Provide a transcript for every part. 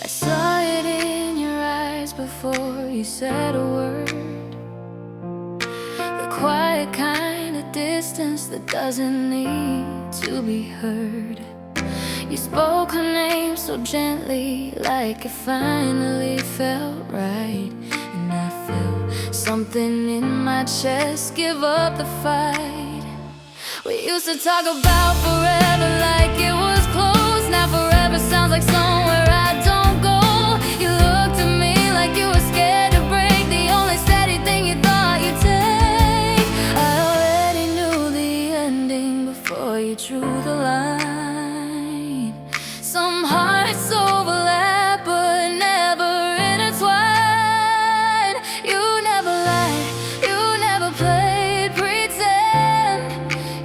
I saw it in your eyes before you said a word. The quiet kind of distance that doesn't need to be heard. You spoke her name so gently, like it finally felt right. And I felt something in my chest give up the fight. We used to talk about forever like it was close. Now forever sounds like somewhere I don't go. You looked at me like you were scared to break the only steady thing you thought you'd take. I already knew the ending before you drew the line. Some hearts overlap but never intertwine. You never lied, you never played pretend.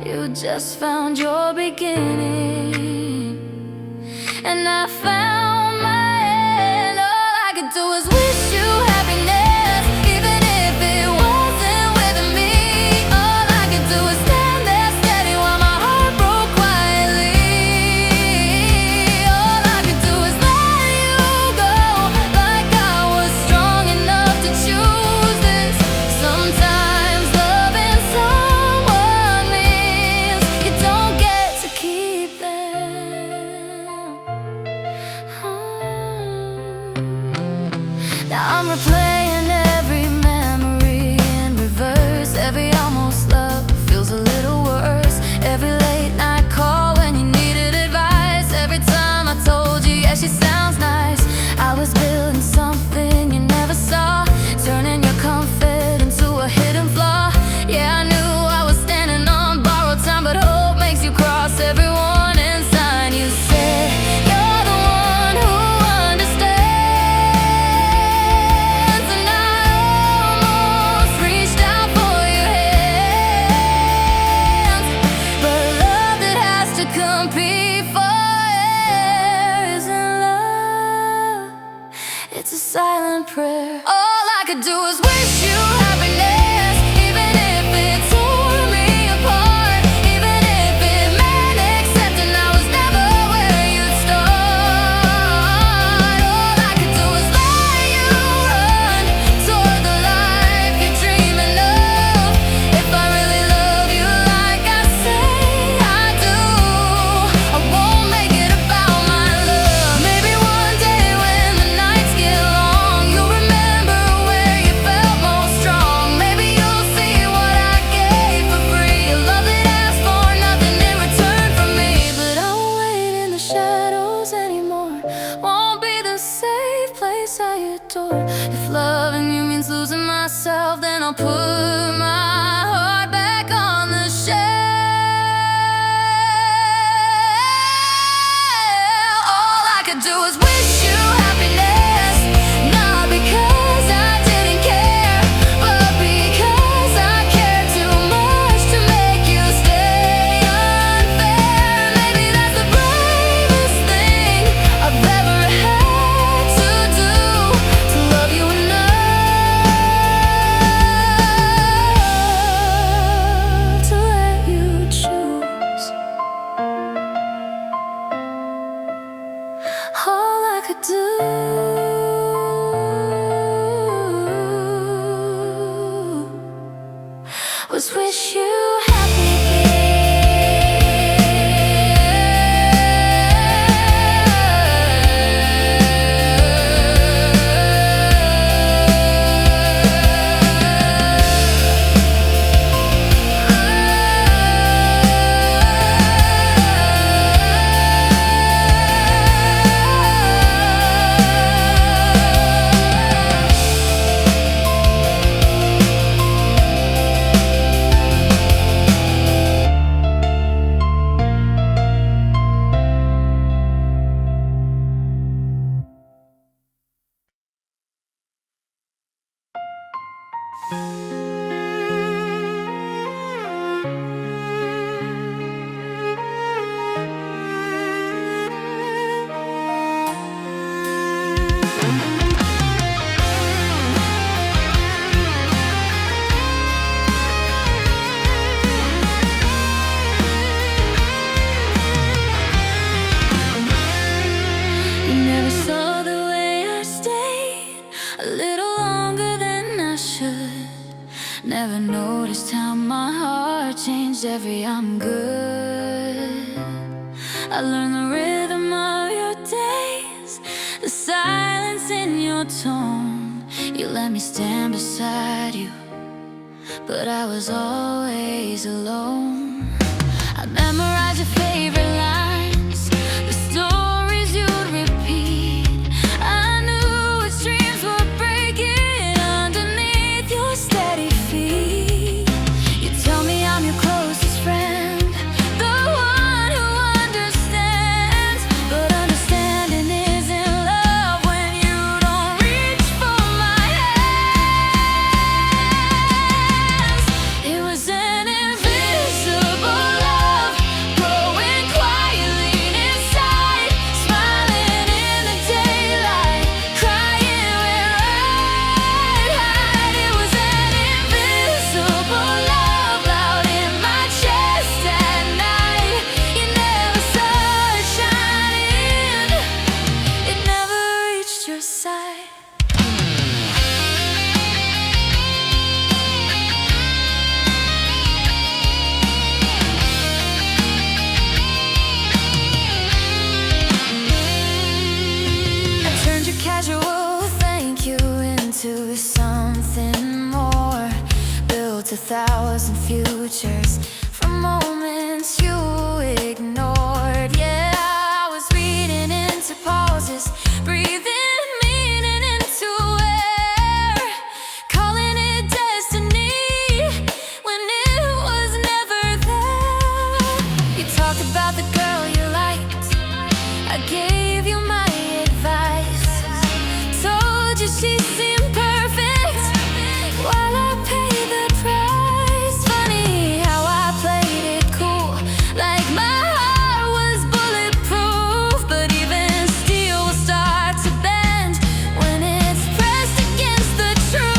You just found your beginning, and I found my end. All I could do is wish you happiness, even if it wasn't with me. All I could do is stand there steady while my heart broke quietly. All I could do is let you go, like I was strong enough to choose this. Sometimes loving someone means you don't get to keep them. Now I'm replaying every memory in reverse. Every almost love feels a little worse. Every late night call when you needed advice. Every time I told you, yeah, she sounds nice. I was building something you never saw, turning your comfort into a hidden flaw. Yeah, I knew I was standing on borrowed time, but hope makes you cross every warning sign. You said you're the one who understands, and I almost reached out for your hands. But love that has to compete for air isn't love, it's a silent prayer. All I could do is wish you happiness, even if it tore me apart, even if it meant accepting I was never where you'd start. All I could do is let you run toward the life you're dreaming of. If I really love you like I say I do, I won't make it about my love. Maybe one day when the nights get long, you'll remember where you felt most strong. Maybe you'll see what I gave for free, a love that asked for nothing in return from me. But I won't wait in the shadows anymore, won't be the safe place I adore. If loving you means losing myself, then I'll put my heart back on the shelf. All I could do is wish you happiness, not because I didn't care, but because I cared too much to make you stay unfair. Maybe that's the bravest thing I've ever had to do, to love you enough to let you choose. All I could do was wish you little longer than I should. Never noticed how my heart changed every I'm good. I learned the rhythm of your days, the silence in your tone. You let me stand beside you, but I was always alone. I memorized your favorite lines, the stories you'd repeat. I knew which dreams were breaking underneath your steady feet. You tell me I'm your closest friend, the one who understands. But understanding isn't love when you don't reach for my hands. It was an invisible love growing quietly inside, smiling in the daylight, crying where I'd hide. It was an invisible love loud in my chest at night. You never saw it shining, it never reached your side. I turned your casual thank you into something more. Built 1,000 futures from moments you ignored. Yeah, I was reading into pauses, breathing meaning into air, calling it destiny when it was never there. You talked about the girl you liked, I gave you my advice, told you she seemed perfect while I paid the price. Funny how I played it cool, like my heart was bulletproof. But even steel will start to bend when it's pressed against the truth.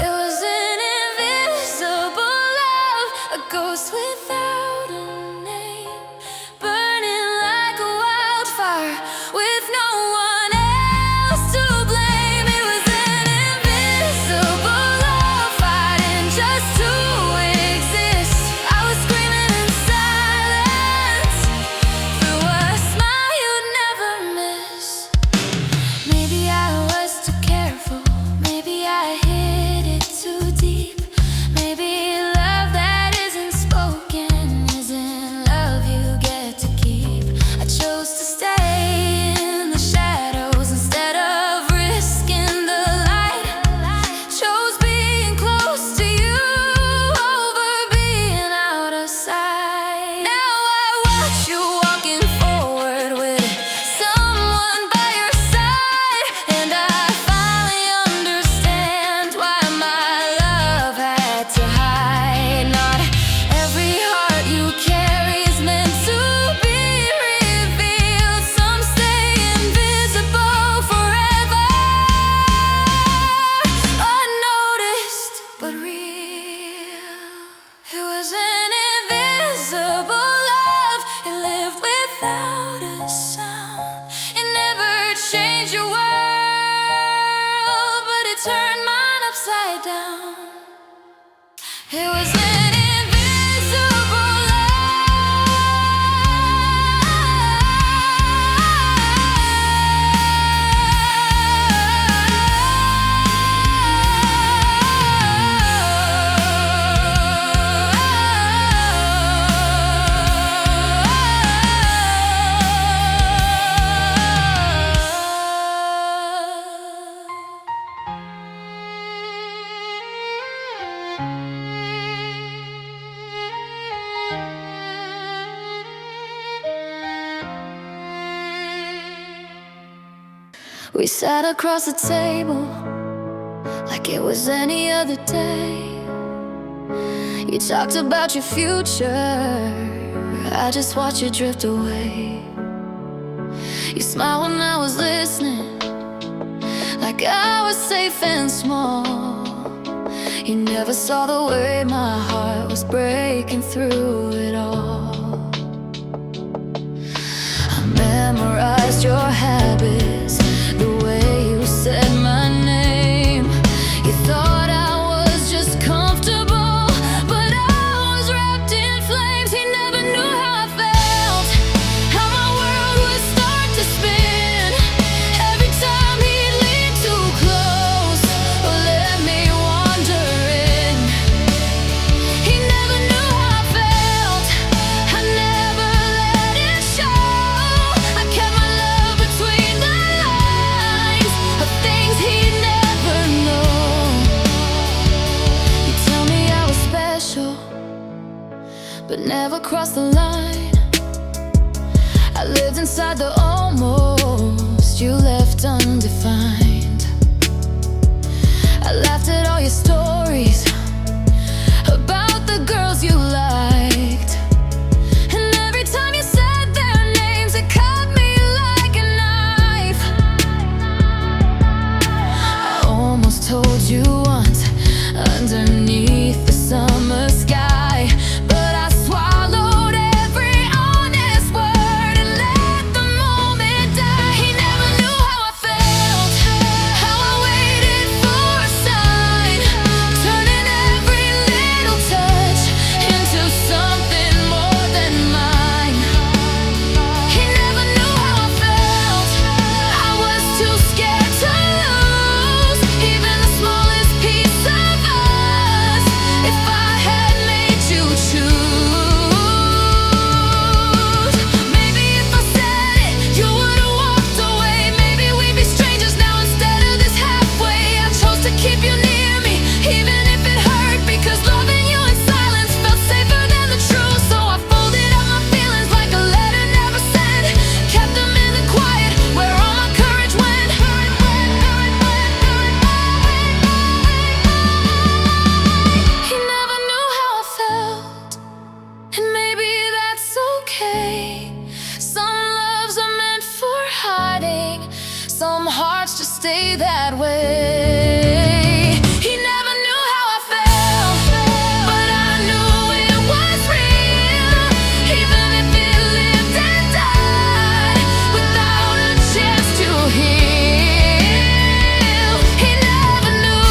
It was an invisible love, a ghost without a name, burning like a wildfire with no one else to blame. It was an invisible love fighting just to exist. I was screaming in silence through a smile you'd never miss. Maybe I was too careful, maybe I hid it too deep. Maybe love that isn't spoken isn't love you get to keep. I chose to stay in the shadows instead of risking the light. Chose being close to you over being out of sight. Now I watch you walking forward with someone by your side, and I finally understand why my love had to hide. Not every heart you carry is meant to be revealed. Some stay invisible forever, unnoticed but real. It was an invisible love, it lived without a sound. It never changed your world, but it turned mine upside down. It was an invisible We sat across the table like it was any other day. You talked about your future, I just watched you drift away. You smiled when I was listening, like I was safe and small. You never saw the way my heart was breaking through it all. I memorized your habits, cross the line. I lived inside the almost you left undefined. I laughed at all your stories about the girls you liked, and every time you said their names it cut me like a knife. I almost told you once underneath the summer sky, but I swallowed every honest word and let the moment die. He never knew how I felt, how I waited for a sign, turning every little touch into something more than mine. He never knew how I felt, I was too scared to lose even the smallest piece of us. If I had made you choose, maybe if I said it, you would've walked away. Maybe we'd be strangers now instead of this halfway. I chose to keep you near me, even if it hurt, because loving you in silence felt safer than the truth. So I folded up my feelings like a letter never sent, kept them in the quiet where all my courage went. He never knew how I felt, and maybe that's okay. Some loves are meant for hiding, some hearts just stay that way. He never knew how I felt, but I knew it was real, even if it lived and died without a chance to heal. He never knew how I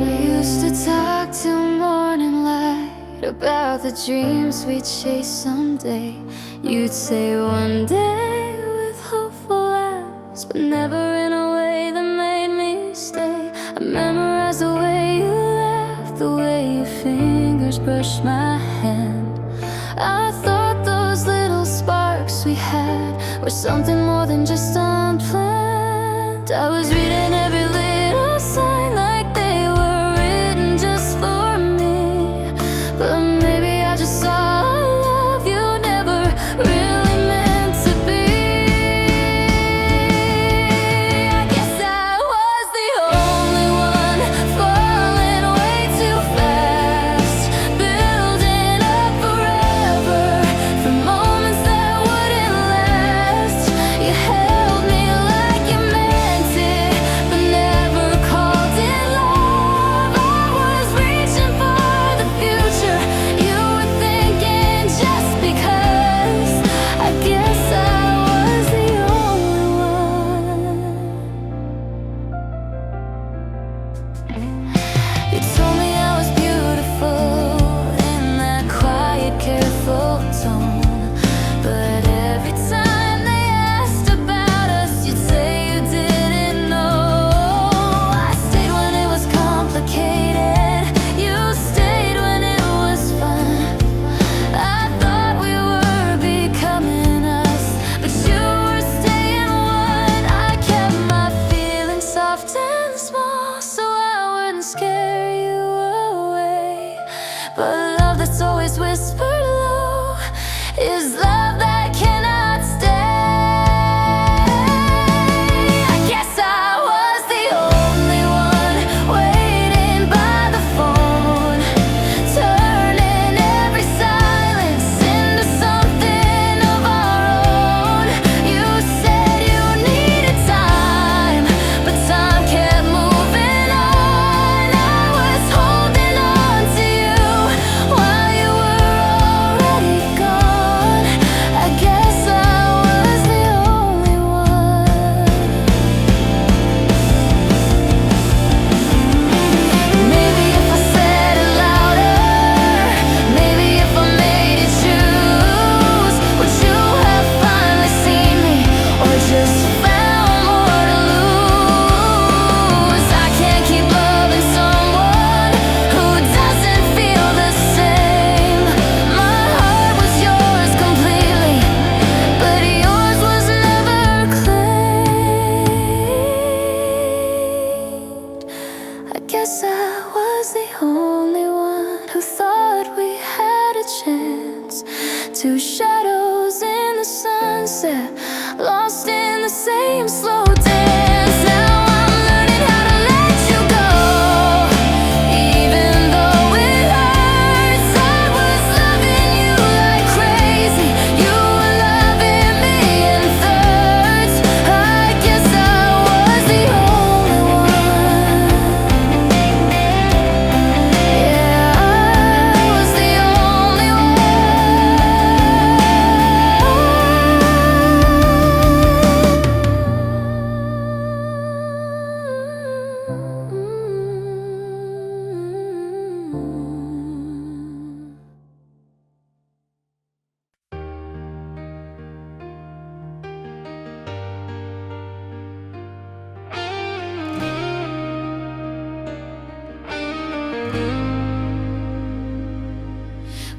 We used to talk till morning light about the dreams we'd chase someday. You'd say one day with hopeful eyes, but never in a way that made me stay. I memorized the way you laughed, the way your fingers brushed my hand. I thought those little sparks we had were something more than just unplanned. I was reading every little sign like they were written just for me, but maybe I just saw a love you never really meant to be. I guess I was the only one falling way too fast, building up forever from moments that wouldn't last. You held me like you meant it, but lost in the same slow dance. Now I'm learning how to let you go, even though it hurts. I was loving you like crazy, you were loving me in thirds. I guess I was the only one. Yeah, I was the only one.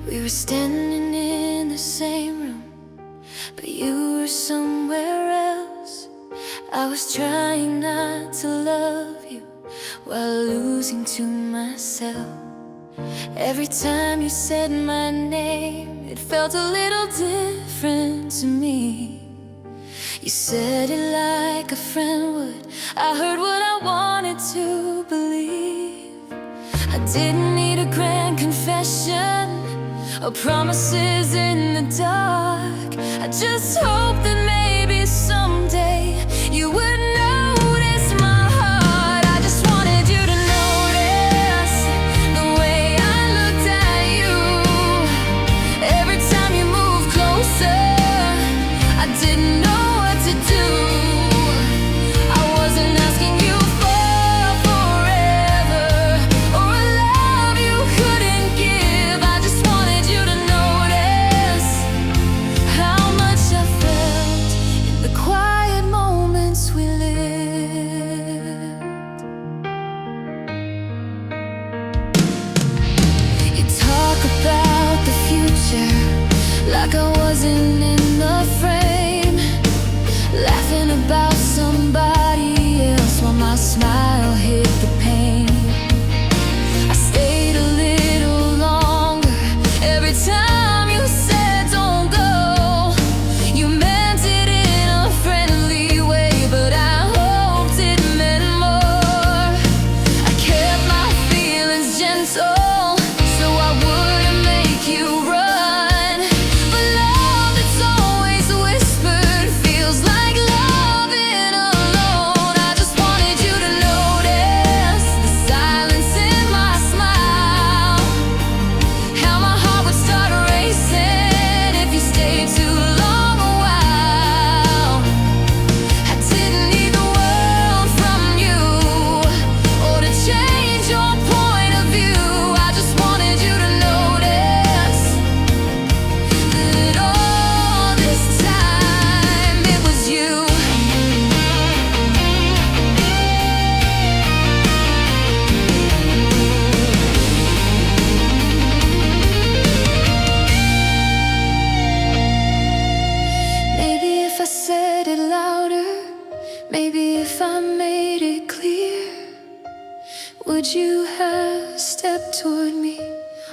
We were standing in the same room, but you were somewhere else. I was trying not to love you while losing to myself. Every time you said my name, it felt a little different to me. You said it like a friend would. I heard what I wanted to believe. I didn't need a grand confession or promises in the dark. I just hoped that maybe someday you would notice my heart. I just wanted you to notice the way I looked at you. Every time you moved closer, I didn't know what to do. I wasn't asking you for forever or a love you couldn't give. I just wanted you to notice how much I felt in the quiet moments we lived. You talk about the future like I wasn't in the frame, laughing about somebody else while my smile hid the pain. I stayed a little longer every time you said don't go. You meant it in a friendly way, but I hoped it meant more. I kept my feelings gentle so I wouldn't make you run. But love that's always whispered feels like loving alone. I just wanted you to notice the silence in my smile, how my heart would start racing if you stayed too long a while. I didn't need the world from you or to change your point of view. I just wanted you to notice that all this time it was you. Maybe if I said it louder, maybe if I made it clear, would you have stepped toward me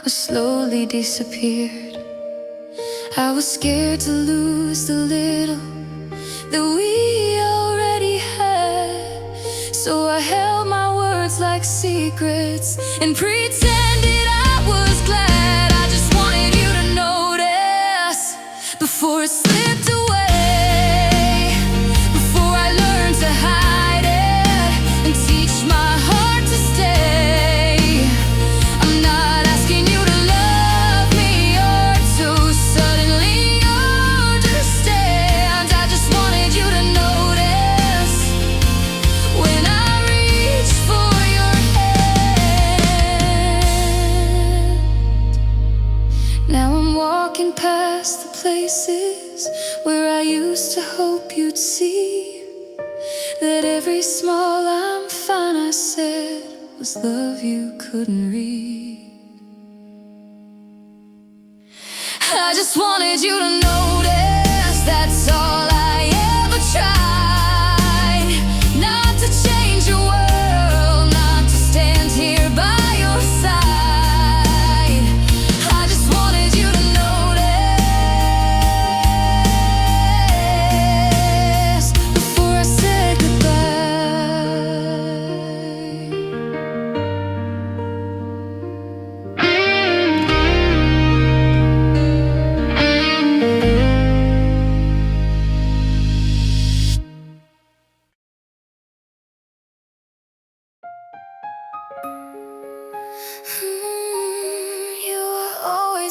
or slowly disappeared? I was scared to lose the little that we already had, so I held my words like secrets and pretended I was glad. I just wanted you to notice before it slipped away, before I learned to hide it and teach my heart to stay. I'm not asking you to love me or to suddenly understand. I just wanted you to notice when I reached for your hand. Now I'm walking past the places where I used to hope you'd see that every small I'm fine I said was love you couldn't read. I just wanted you to notice that's all I ever tried. Not to change your world, not to stand here by your side. I just wanted you to notice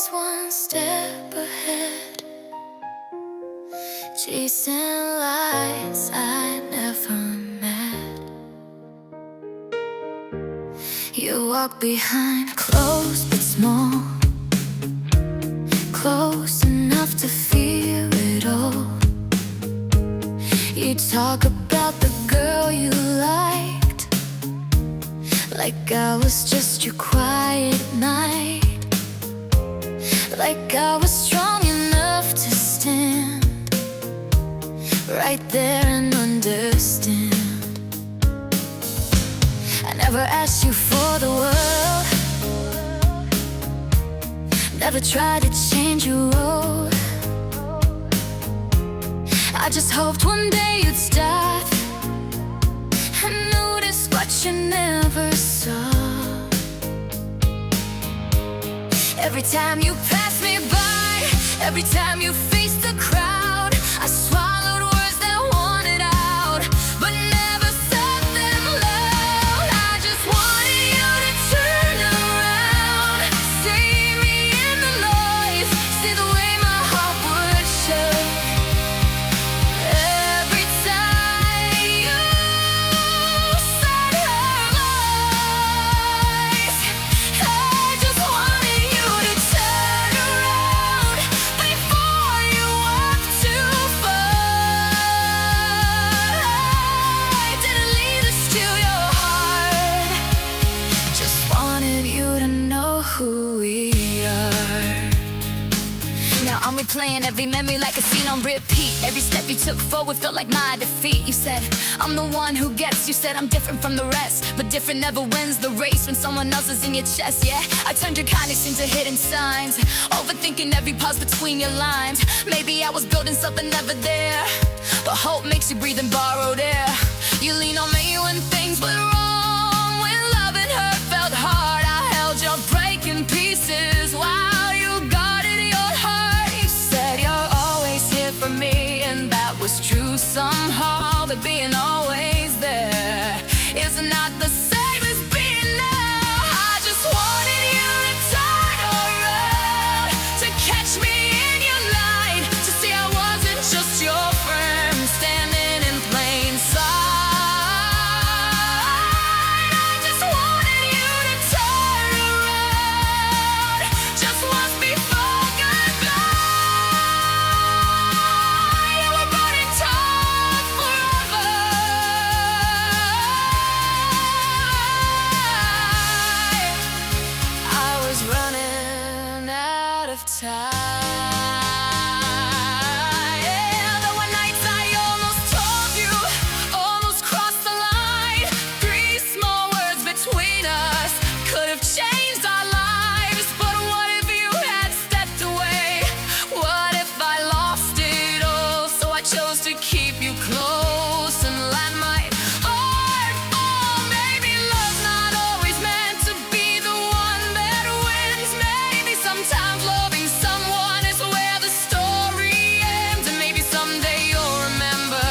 always one step ahead, chasing lights I never met. You walk behind, close but small, close enough to feel it all. You talk about the girl you liked, like I was just your quiet night, like I was strong enough to stand right there and understand. I never asked you for the world, never tried to change your role. I just hoped one day you'd stop and notice what you never saw. Every time you pass me by, every time you face the crowd, I swallowed words that wanted out, but never said them loud. I just wanted you to turn around, see me in the noise, see the way my heart would show. Every time you said her lies, I just wanted you to turn around before you walk too far. I didn't leave to steal your heart, just wanted you to know who we are. Now I'm replaying every memory like a scene on repeat. Every step you took forward felt like my defeat. You said, I'm the one who gets. You said I'm different from the rest, but different never wins the race when someone else is in your chest. Yeah, I turned your kindness into hidden signs, overthinking every pause between your lines. Maybe I was building something never there, but hope makes you breathe and borrowed air. You lean on me when things went wrong, when love and hurt felt hard. I held your breaking pieces while you guarded your heart. You said you're always here for me, and that was true somehow. But being always there is not the same as being now. I just wanted you to turn around, to catch me in your light, to see I wasn't just your friend standing in plain sight. I just wanted you to turn around, just once before goodbye. You were burning top forever. I was running out of time. Yeah, there were nights I almost told you, almost crossed the line. 3 small words between us could have changed our lives. But what if you had stepped away? What if I lost it all? So I chose to keep you close and let my heart fall. Maybe love's not always meant to be the one that wins. Maybe sometimes loving someone is where the story ends. And maybe someday you'll remember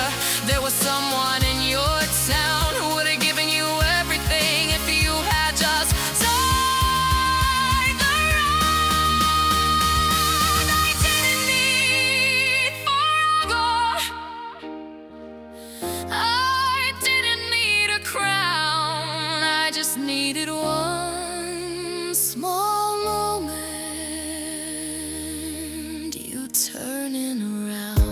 there was someone in your town who would have given you everything if you had just turned around. I didn't need forever, I didn't need a crown. I just needed one small moment, you turning around.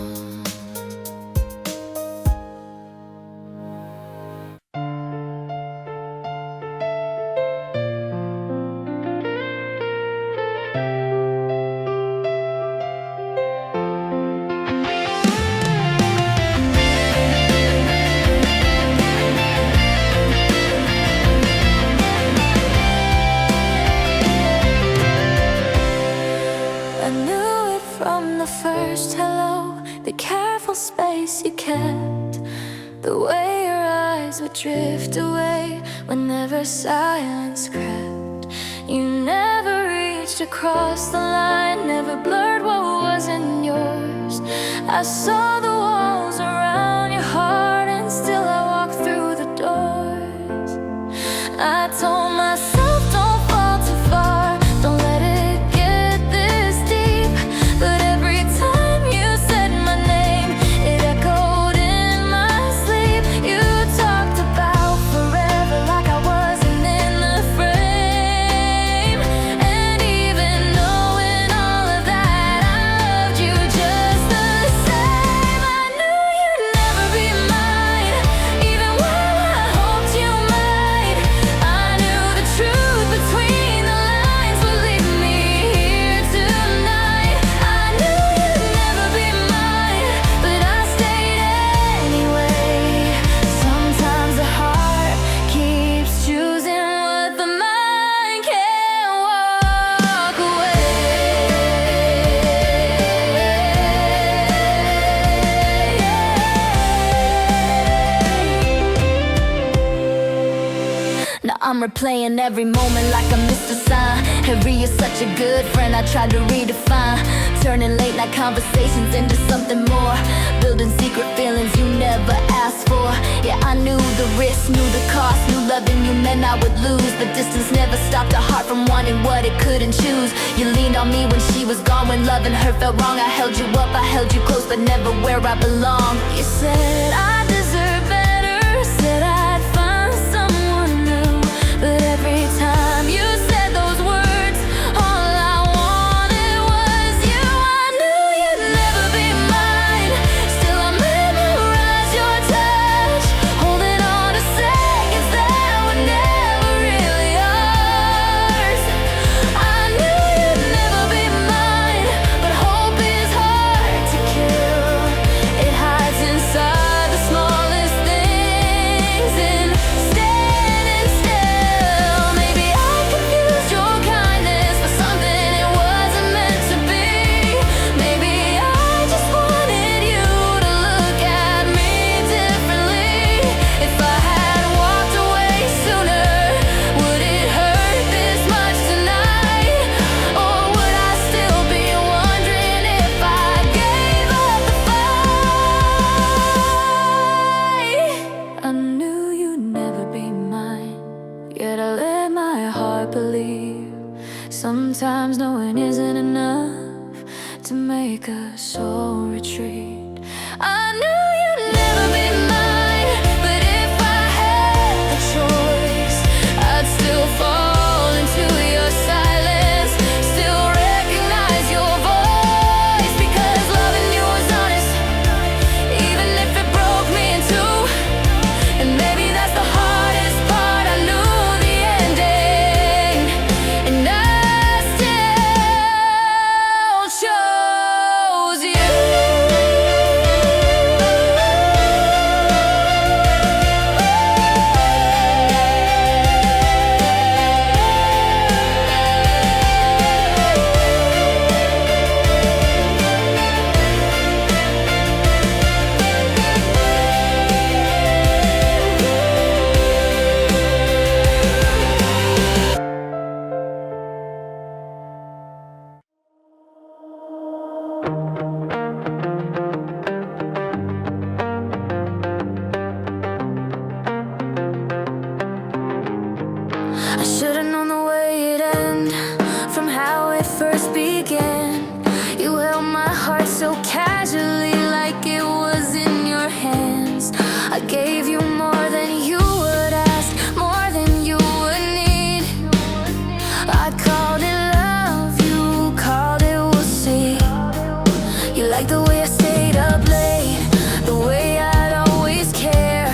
I knew it from the first hello, the careful space you kept, the way your eyes would drift away whenever silence crept. You never reached across the line, never blurred what wasn't yours. I saw the walls around your heart, and still I walked through the doors. I told myself, don't fall too far, don't let it get this I'm replaying every moment like I missed a sign. Harry is such a good friend, I tried to redefine. Turning late night conversations into something more. Building secret feelings you never asked for. Yeah, I knew the risk, knew the cost. Knew loving you meant I would lose. The distance never stopped a heart from wanting what it couldn't choose. You leaned on me when she was gone. When loving her felt wrong, I held you up, I held you close, but never where I belong. You said I deserve better, said I'd find someone new. But every time you said those words, all I wanted was you. I knew you'd never be mine. Still I memorize your touch, holding on to seconds that were never really ours. I knew you'd never be mine, but hope is hard to kill. It hides inside the smallest things and standing still. Maybe I confused your kindness for something it wasn't meant to be. Maybe I just wanted you to look at me differently. If I had walked away sooner, would it hurt this much tonight? Or would I still be wondering if I gave up the fight? I knew you'd never be mine, yet I let my heart believe. Sometimes knowing isn't enough to make a soul retreat. I knew you'd never be mine, but if I had the choice, I'd still fall into your silence, still recognize your voice. Because loving you was honest, even if it broke me in two. And maybe that's the hardest part. I knew the ending, and I still chose you. I should've known the way it'd end from how it first began. You held my heart so casually, like it was in your hands. I gave you more than you would ask, more than you would need. I called it love, you called it we'll see. You like the way I stayed up late, the way I'd always care,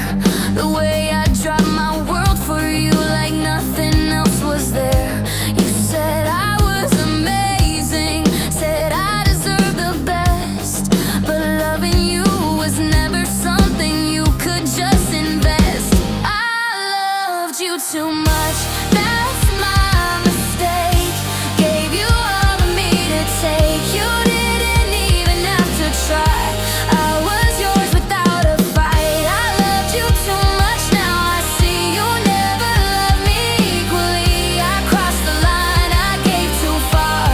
the way I dropped my world for you like nothing else was there. You said I was amazing, said I deserved the best, but loving you was never something you could just invest. I loved you too much, that's my mistake. Gave you all of me to take, you didn't even have to try. I was yours without a fight. I loved you too much, now I see you never loved me equally. I crossed the line, I gave too far,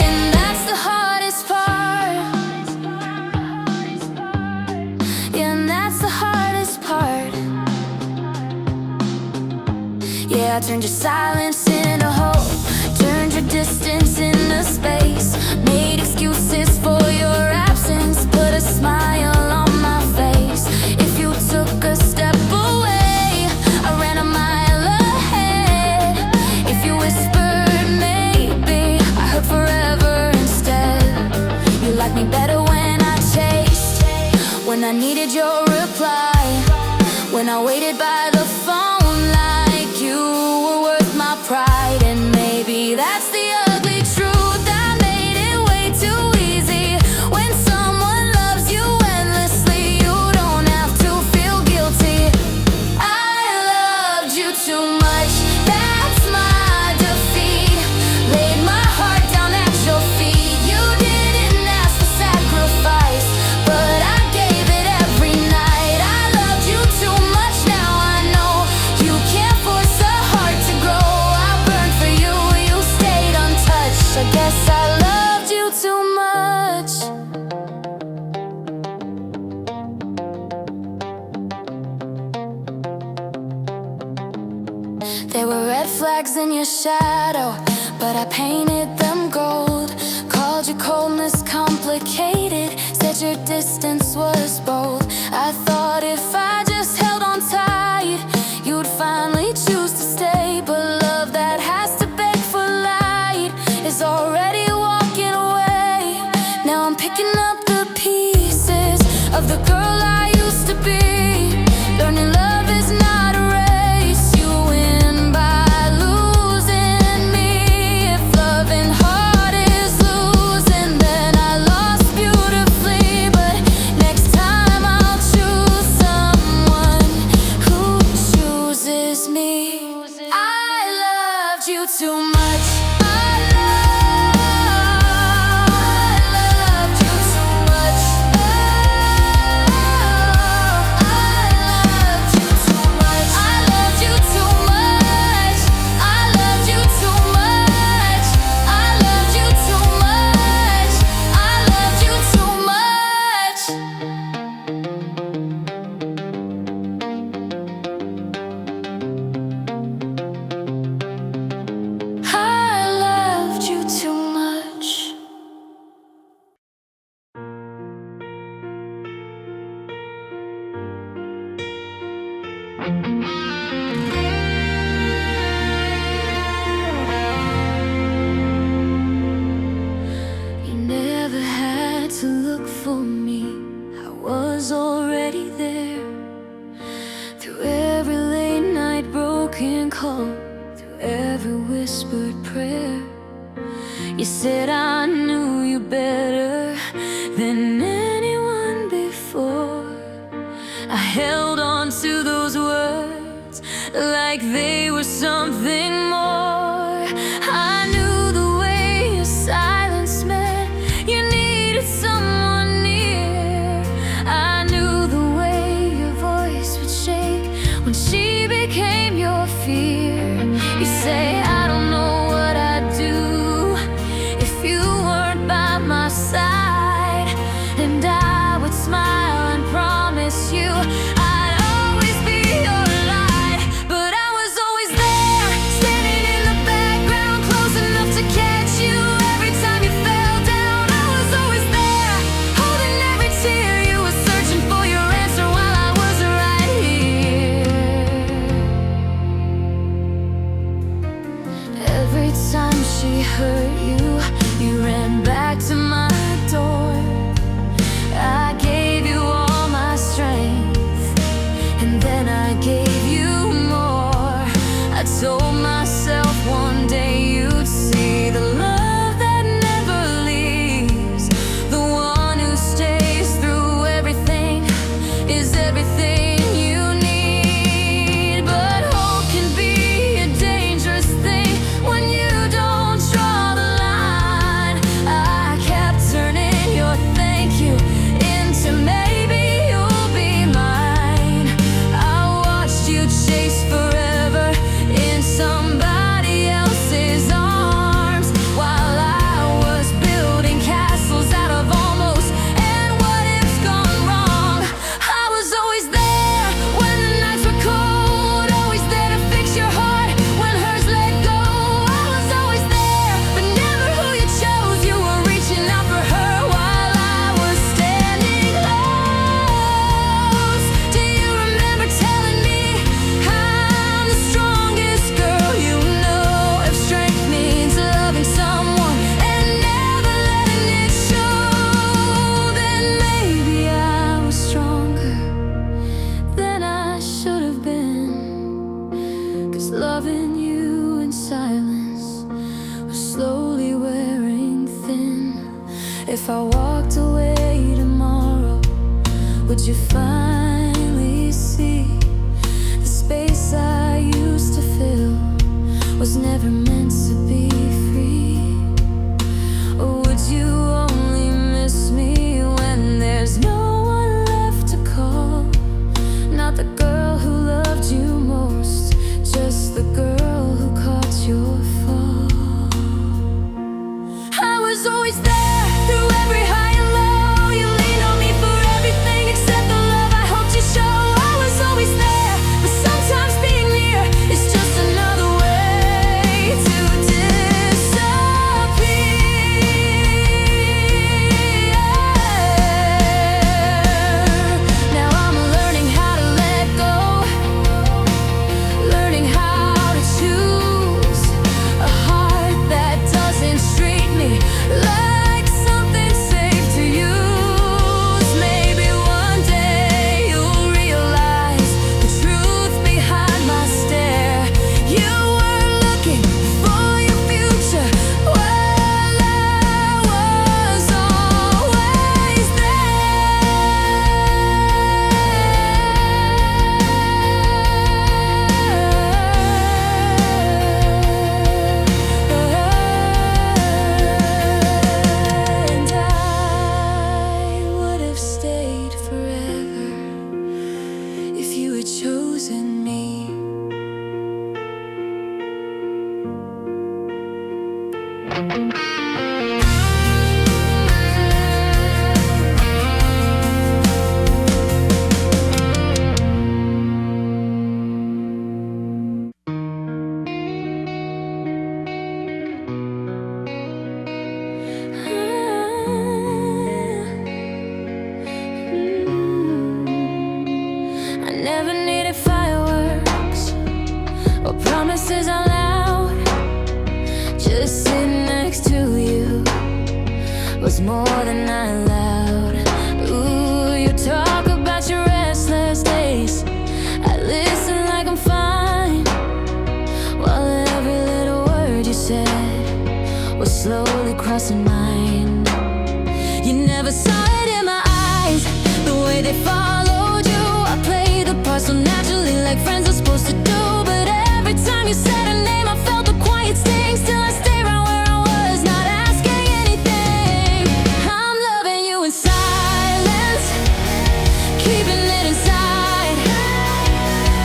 and that's the hardest part. Yeah, and that's the hardest part. Yeah, I turned your silence into hope, turned your distance into space, made excuses for your absence, put a smile on my face. If you took a step away, I ran a mile ahead. If you whispered maybe, I heard forever instead. You liked me better when I chased, when I needed your reply, when I waited by the phone like you were worth my pride. And maybe that's the ugly truth, I made it way too easy. When someone loves you endlessly, you don't have to feel guilty. I loved you too much, that's my defeat. Laid my heart down at your feet. You didn't ask for sacrifice, but I gave it every night. I loved you too much, now I know you can't force a heart There were red flags in your shadow, but I painted them gold. Called your coldness complicated, said your distance was bold. I thought if I just held on tight, you'd finally choose to stay. But love that has to beg for light is already walking away. Now I'm picking up the pieces of the girl I used to be. Learning love is not a race. You win by losing me. If loving hard is losing, then I lost beautifully. But next time I'll choose someone who chooses me. I loved you too much. You never had to look for me, I was already there. Through every late night broken call, through every whispered prayer, you said I knew you better than anyone before. I held on to those words like they were something more. I knew the way your silence meant you needed someone near. I knew the way your voice would shake when she became your fear. You say I don't know what I'd do if you weren't by my side, and I would smile and promise you I'd always be your light. But I was always there, standing in the background, close enough to catch you every time you fell down. I was always there, holding every tear. You were searching for your answer while I was right here. Every time she hurt you, you ran back to my door. I gave you all my strength, and then I gave you more. I told myself one day you'd see the love that never leaves. The one who stays through everything is everything you need. But hope can be a dangerous thing when you don't draw the line. I kept turning your thank you into maybe you'll be mine. I watched you chase forever in somebody else's arms, while I was building castles out of almost and what if's gone wrong. I was always there, Never needed fireworks or promises out loud. Just sitting next to you was more than I allowed. Ooh, you talk about your restless days. I listen like I'm fine, while every little word you said was slowly crossing mine. You never saw it in my eyes, the way they followed you. I played the part so naturally, like friends are supposed to do. But every time you said her name, I felt the quiet sting. Still I stay right where I was, not asking anything. I'm loving you in silence, keeping it inside,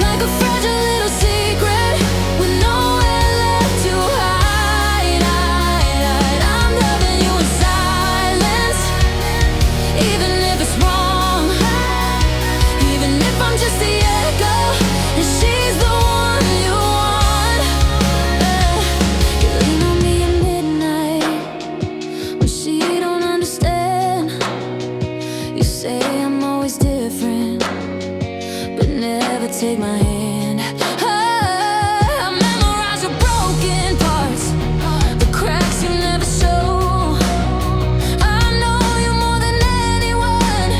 like a fragile little secret with nowhere left to hide. I'm loving you in silence, even if it's wrong, even if I'm just the echo and she's the one you want. You lean on me at midnight when she don't understand. You say I'm always different, but never take my hand. I memorize your broken parts, the cracks you never show. I know you more than anyone,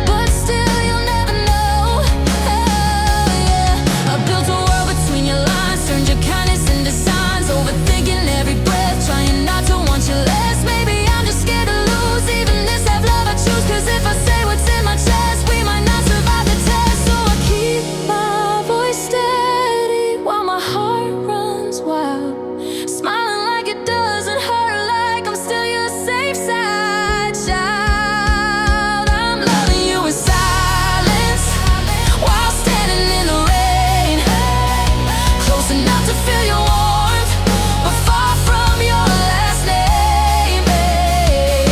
but still you'll never know. Yeah, I built a world between your lines, turned your kindness into signs, overthinking every breath, trying not to want you less. Maybe I'm just scared to lose even this half love I choose. 'Cause if I say what's in my chest, we might not survive the test. So I keep my voice steady while my heart runs wild, smiling like it doesn't hurt, like I'm still your safe side child. I'm loving you in silence while standing in the rain, close enough to feel your warmth, but far from your last name.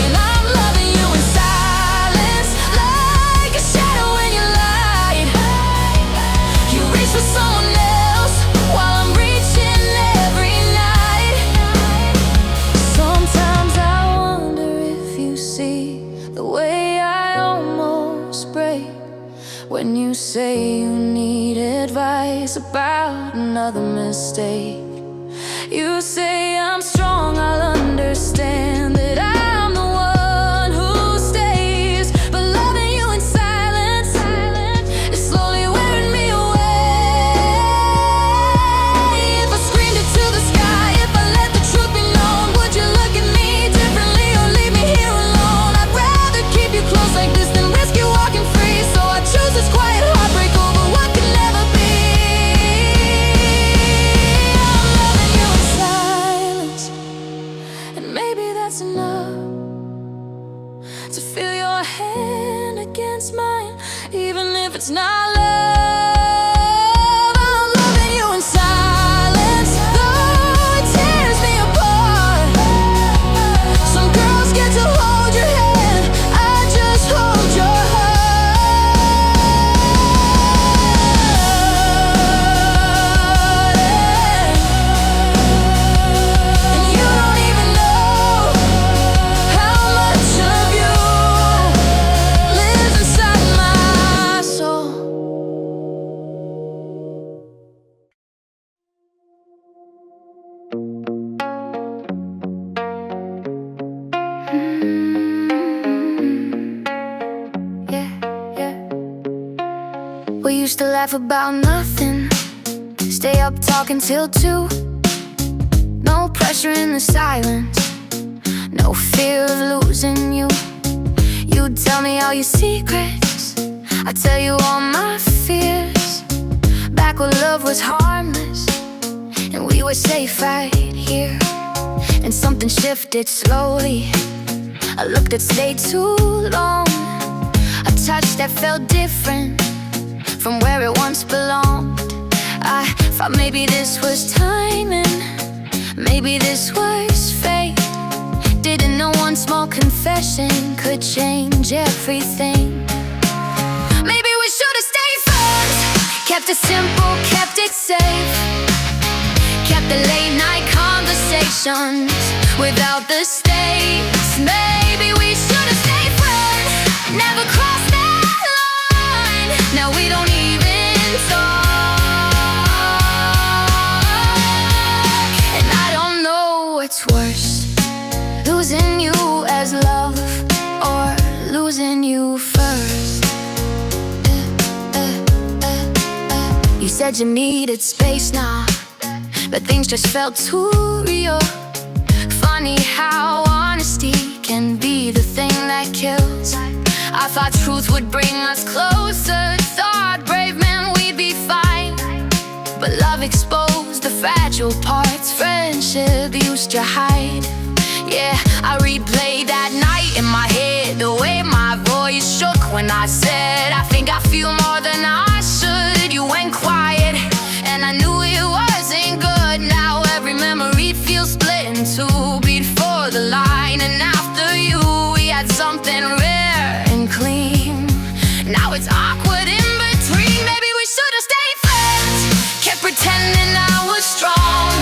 And I'm loving you in silence, like a shadow in your light. You reach for someone else while I'm reaching every night. Sometimes I wonder if you see the way I almost break when you say you need advice about another mistake. You say I'm strong, I'll understand that I'm the one who stays. But loving you in silence is slowly wearing me away. If I screamed it to the sky, if I let the truth be known, would you look at me differently or leave me here alone? I'd rather keep you close like this than risk you walking free. So I choose this quiet heartbreak over what can never be. I'm loving you in silence, and maybe that's enough to feel your hand against mine, even if it's not love. I'm loving you in silence, though it tears me apart. Some girls get to hold your hand, I just hold your heart. And you don't even know how much of you lives inside my soul. Yeah, yeah. We used to laugh about nothing, stay up talking till 2. No pressure in the silence, no fear of losing you. You'd tell me all your secrets, I'd tell you all my fears. Back when love was harmless and we were safe right here. And something shifted slowly, a look that stayed too long, a touch that felt different from where it once belonged. I thought maybe this was timing, maybe this was fate. one small confession could change everything. Maybe we should have stayed friends, kept it simple, kept it safe, kept the late night conversations without the stakes. Maybe we should have stayed friends, never crossed that line. Now we don't even talk, and I don't know what's worse, losing you as love or losing you first. You said you needed space now, but things just felt too real. Funny how honesty can be the thing that kills. I thought truth would bring us closer, thought brave men we'd be fine, but love exposed the fragile parts friendship used to hide. Yeah, I replayed that night in my head, the way my voice shook when I said I think I feel more than I should. You went quiet and I knew it wasn't good. Now every memory feels split in two before the line, and after you we had something rare and clean. Now it's awkward in between. Maybe we should have stayed friends, kept pretending I was strong,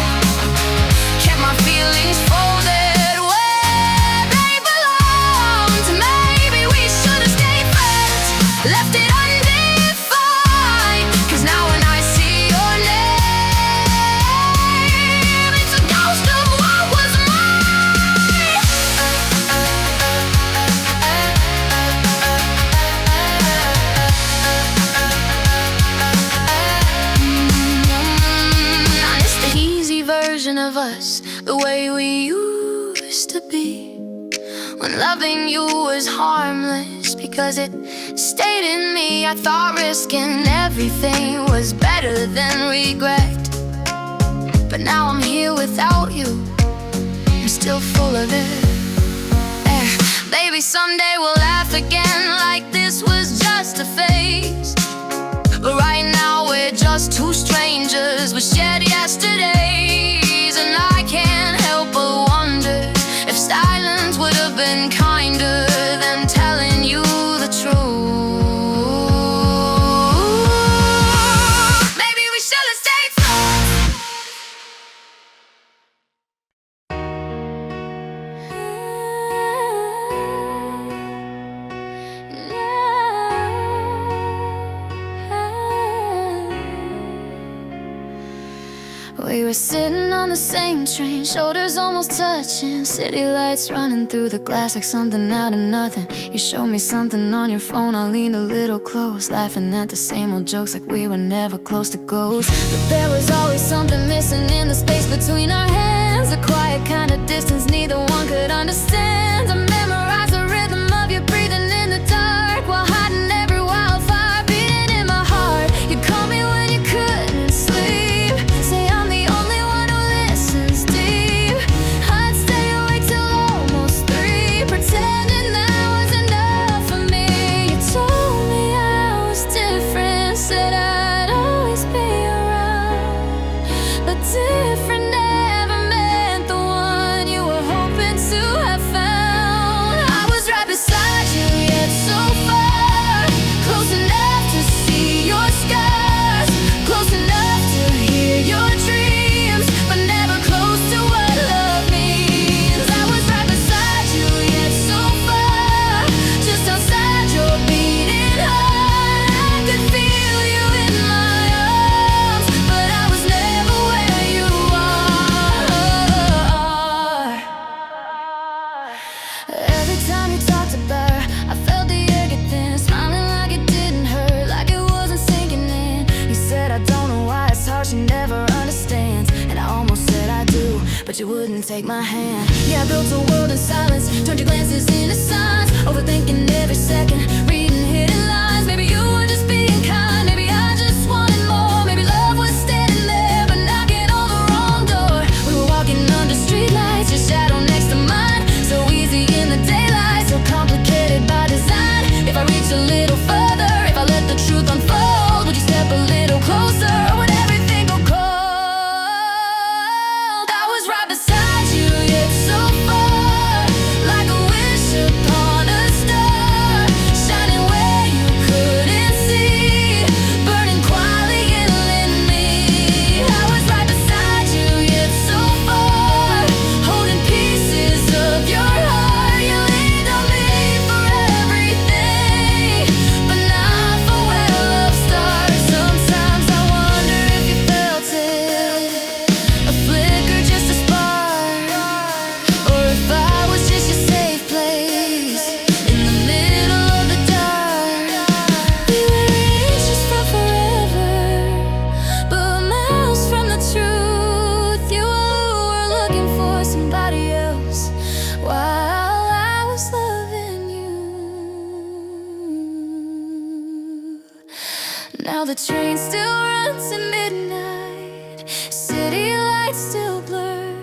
kept my feelings folded where they belonged. Maybe we should have stayed friends, left it undefined, 'cause now when I see your name, it's a ghost of what was mine. It's the easy version of us, the way we used to be, when loving you was harmless because it stayed in me. I thought risking everything was better than regret, but now I'm here without you, I'm still full of it. Maybe someday we'll laugh again like this was just a phase, but right now we're just two strangers with shared yesterdays. And I can't help but wonder if silence would have been kinder than telling you the truth. Maybe we should have stayed friends. We were sitting on the same train, shoulders almost touching, city lights running through the glass like something out of nothing. You showed me something on your phone, I leaned a little close, laughing at the same old jokes like we were never close to ghosts. But there was always something missing in the space between our hands, a quiet kind of distance neither one could understand. I memorized the rhythm of your breathing in the dark while hiding every wildfire beating in my heart. You called me when you couldn't sleep, say I'm the only one who listens deep. I'd stay awake till almost 3, pretending that was enough for me. You told me I was different, said I'd always be around, but different never meant the one you were hoping to have found. I was right beside you, yet so far, close enough to see your scars, close enough to hear your dreams, but never close to what love means. I was right beside you, yet so far, just outside your beating heart. I could feel you in my arms, but I was never where you are. Every time you talked about her, I felt the air get thin, smiling like it didn't hurt, like it wasn't sinking in. You said I don't know why it's hard, she never understands, and I almost said I do, but you wouldn't take my hand. Yeah, I built a world in silence, turned your glances into signs, overthinking every second, reading hidden lines. Maybe you were just being kind, maybe I just wanted more, maybe love was standing there but knocking on the wrong door. We were walking under streetlights, your shadow next to mine, so easy in the daylight, so complicated by design. If I reach a little further, if I let the truth unfold, would you step a little closer, or would everything go cold? I was right beside you, yet so far, like a Now the train still runs at midnight, city lights still blur.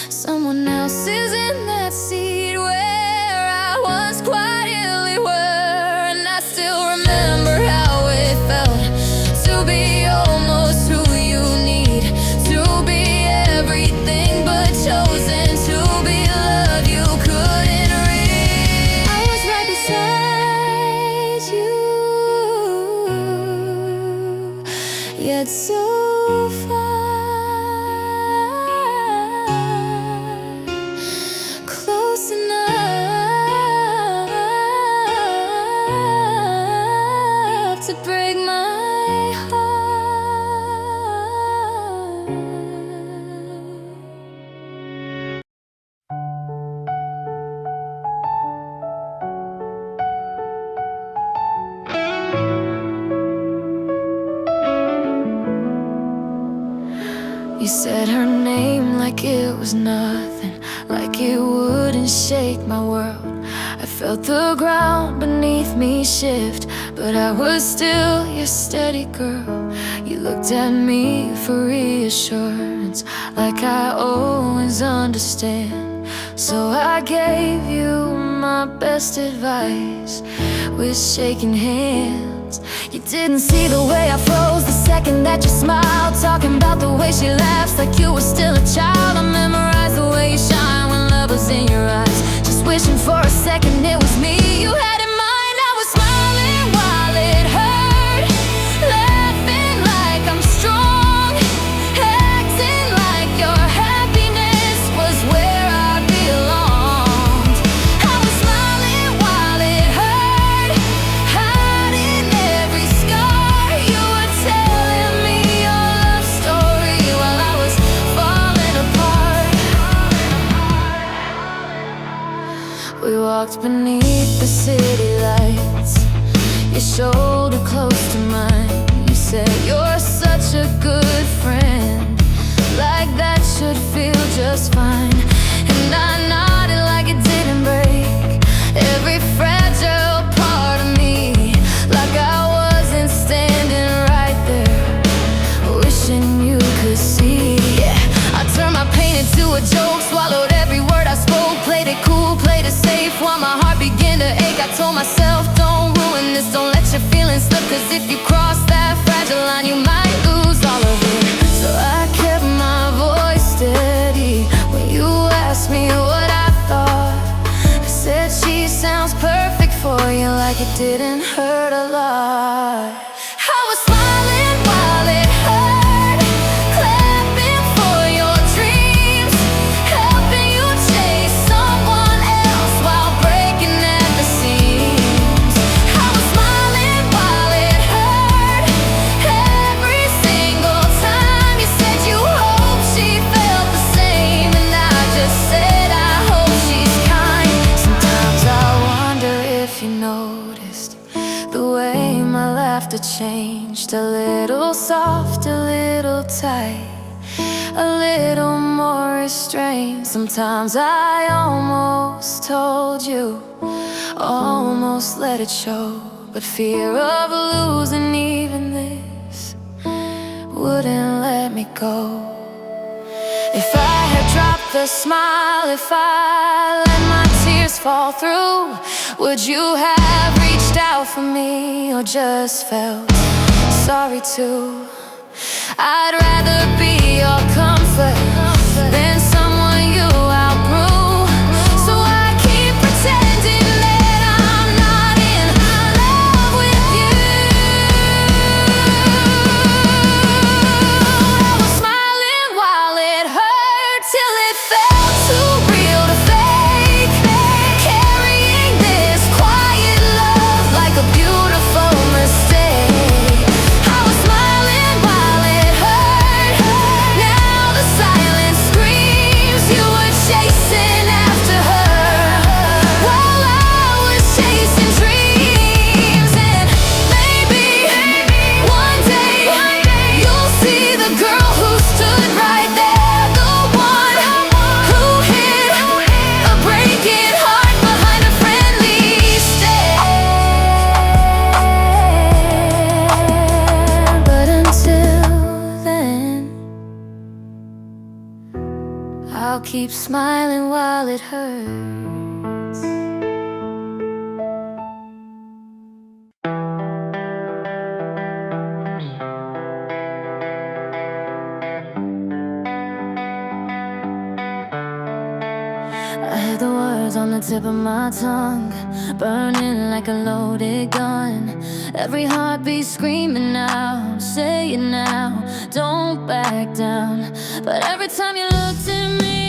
Someone else is in that seat where I once quietly were. And I still remember how it felt to be almost who you need, to be everything but chosen, to be loved you couldn't reach. I was right beside you, yet so far, close enough to break my heart. You said her name like it was nothing, like it wouldn't shake my world. I felt the ground beneath me shift, but I was still your steady girl. You looked at me for reassurance, like I always understand. So I gave you my best advice with shaking hands. You didn't see the way I froze the second that you smiled, talking about the way she laughs like you were still a child. I memorized the way you shine when love was in your eyes, just wishing for a second it was me you had in mind. I was smiling while it hurt, laughing like I'm strong, acting like your happiness was where I belonged. I was smiling while it hurt, hiding every scar. You were telling me your love story while I was falling apart. We walked beneath the city lights, your shoulder close to mine. You said you're such a good friend, like that should feel just fine. And I nodded like it didn't break every fragile part of me, like I wasn't standing right there, wishing you could see. Yeah, I turned my pain into a joke, swallowed every word I spoke, played it cool, played it safe while my heart began to ache. I told myself, don't ruin this, don't let your feelings slip, cause if you cross that fragile line you might lose all of it. So I kept my voice steady when you asked me what I thought. I said she sounds perfect for you, like it didn't hurt a lot. I was smiling while it hurt, clapping for your dreams, helping you chase someone else while breaking at the seams. I was smiling while it hurt, every single time you said you hoped she felt the same, and I just said I hope she's kind. Sometimes I wonder if you noticed the way my laughter changed, a little soft, a little tight, a little more restrained. Sometimes I almost told you, almost let it show, but fear of losing even this wouldn't let me go. If I had dropped the smile, if I let my tears fall through, would you have reached out for me or just felt sorry too? I'd rather be your comfort than someone you outgrew. So I keep pretending that I'm not in love with you. I was smiling while it hurt, till it felt too real to fake, carrying this quiet love like a beautiful mistake. I was smiling while it hurt, now the silence keep smiling while it hurts. I had the words on the tip of my tongue, burning like a loaded gun. Every heartbeat screaming out, say it now, don't back down. But every time you looked at me,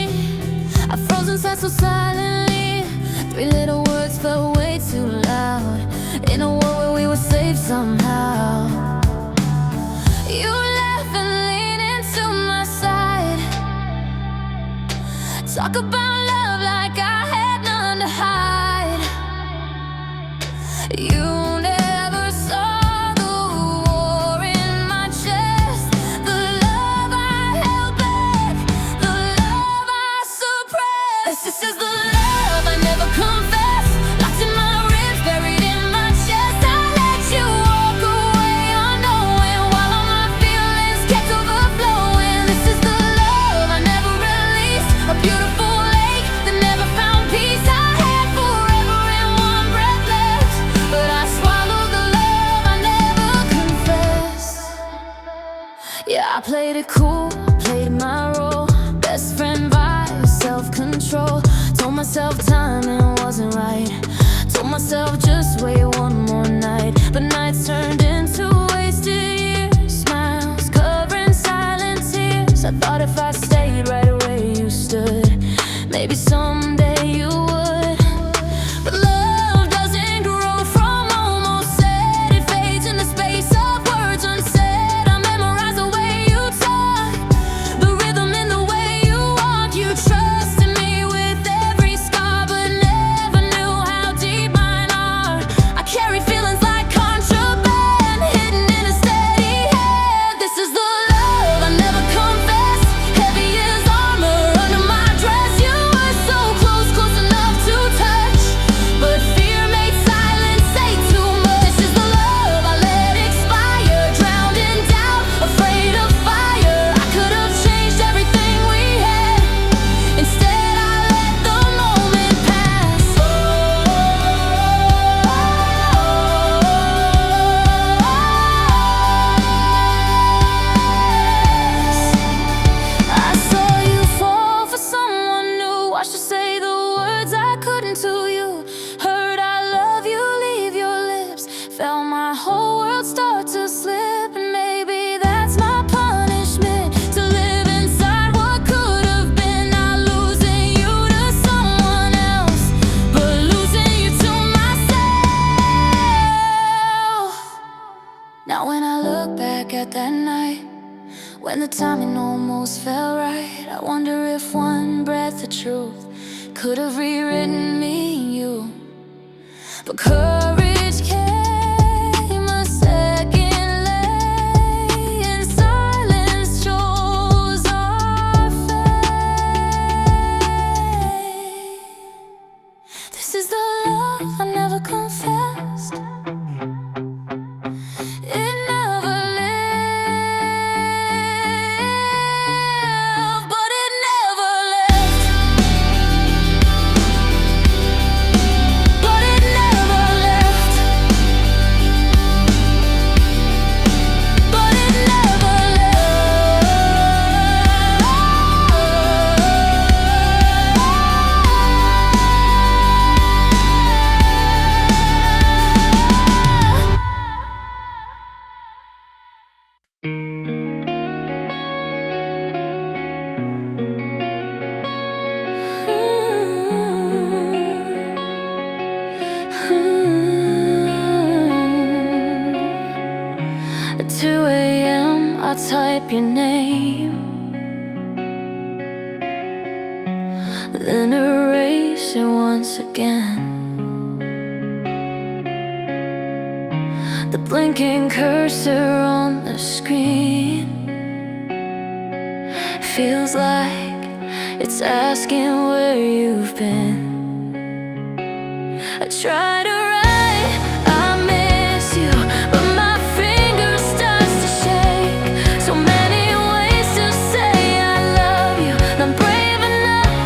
I froze inside so silently. Three little words felt way too loud, in a world where we were safe somehow. You laugh and lean into my side, talk about love like I had none to hide. You never saw the war in my chest, the love I held back, the love I suppressed. This is the love I never confessed, locked in my ribs, buried in my chest. I let you walk away unknowing, while all my feelings kept overflowing. This is the love I never released, a beautiful lake that never found peace. I had forever in one breath left, but I swallowed the love I never confessed. Yeah, I played it cool, played my role, best friend vibe, self-control. Told myself timing wasn't right, told myself just wait one more night. But nights turned into wasted years, smiles covering silent tears. I thought if I stayed right where you stood, maybe someday you would. But love doesn't grow from almost said, it fades in the space of words unsaid. I memorize the way you talk, the rhythm in the way you walk. You trusted me with every scar, but never knew how deep mine are. I carry feelings like contraband, hidden in a steady hand. This is the love I never confessed, heavy as armor under my dress. You were so close, close enough to touch, but fear made silence say too much. This is the love I let expire, drowned in doubt, afraid of fire. I could have changed everything we had, instead I let the moment pass. I saw you fall for someone new, watched you say the words I couldn't to you. Heard I love you leave your lips, felt my whole world start to slip. And maybe that's my punishment, to live inside what could have been. Not losing you to someone else, but losing you to myself. Now when I look back at that night, when the timing almost felt right, I wonder if one breath of truth could have rewritten me and you. But courage came a second late, and silence chose our fate. This is the love I never confessed, it never lived, but it never left. But it never left. But it never At 2 a.m. I type your name, then erase it once again. The blinking cursor on the screen feels like it's asking where you've been. I try to write I miss you, but my finger starts to shake. So many ways to say I love you, and I'm brave enough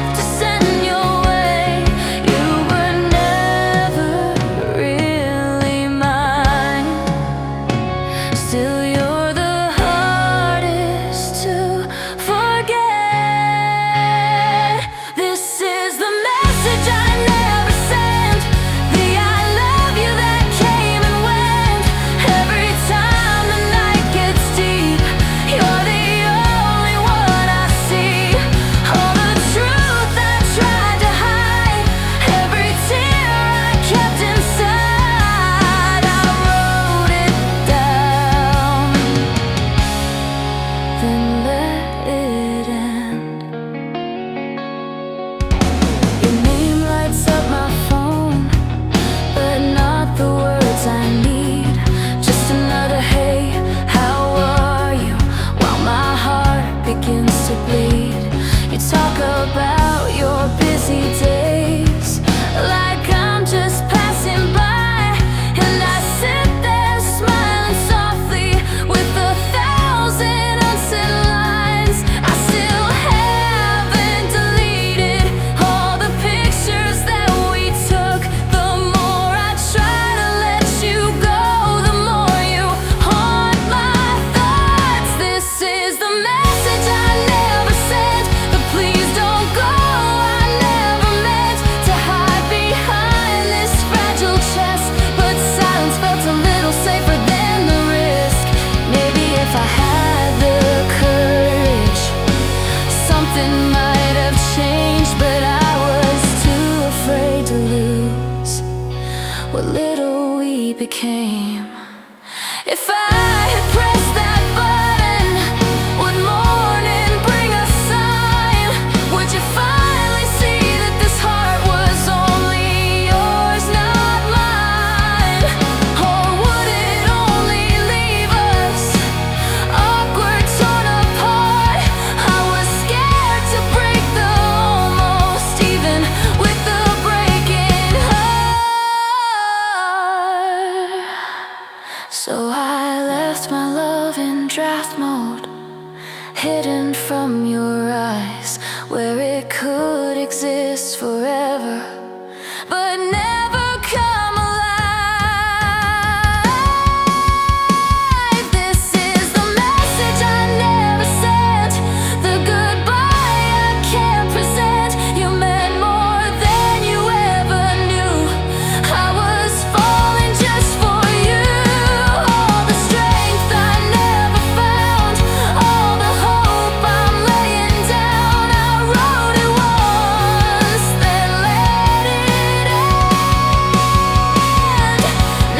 came. If I had pressed that button, would morning bring a sign? Would you finally see that this heart was only yours, not mine? Or would it only leave us awkward, torn apart? I was scared to break the almost, even with the breaking heart. So I left my love in draft mode, hidden from your eyes, where it could exist forever, but never come alive. This is the message I never sent, the goodbye I can't present. You meant more than you ever knew. I was falling just for you. All the strength I never found, all the hope I'm laying down. I wrote it once, then let it end.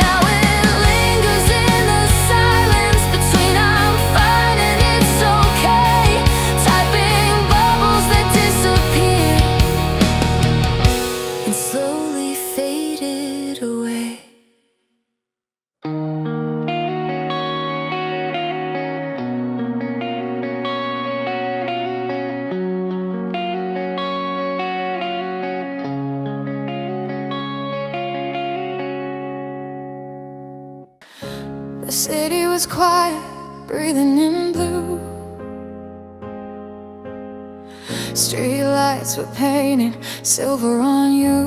Now it lingers in the silence between I'm fine and it's okay, typing bubbles that disappear and slowly faded away. The city was quiet, breathing in blue. Street lights were painted silver on you.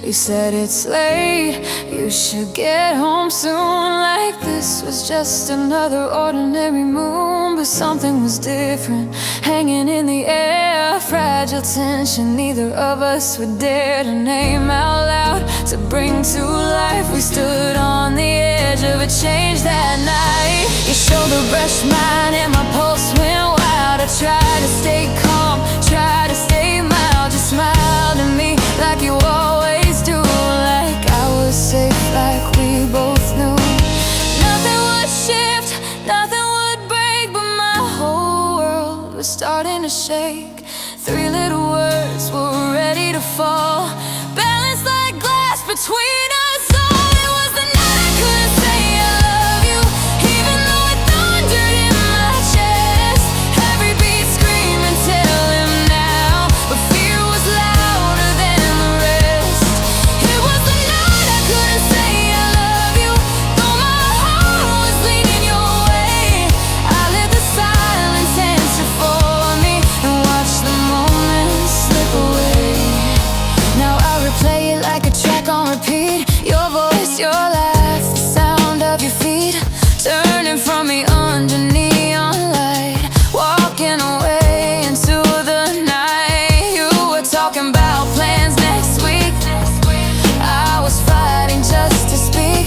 You said it's late, you should get home soon. Like this was just another ordinary moon, but something was different, hanging in the air. Fragile tension neither of us would dare to name out loud, to bring to life. We stood on the edge of a change that night. Your shoulder brushed mine and my pulse went wild. I tried to stay calm, tried to stay mild. You smiled at me like you always do, like I was safe, like we both knew. Nothing would shift, nothing would break, but my whole world was starting to shake. Three little words were ready to fall, balanced like glass between us all. It was the night I couldn't say I love you, even though it thundered in my chest. Every beat screaming, tell him now, but fear was louder than the rest. It was the night I couldn't say I love you, though my heart was leaning your way. I let the silence answer for me and watch the moments slip away. Now I replay it like a track on repeat. Your voice, your laugh, the sound of your feet, turning from me under neon light, walking away into the night. You were talking about plans next week, I was fighting just to speak.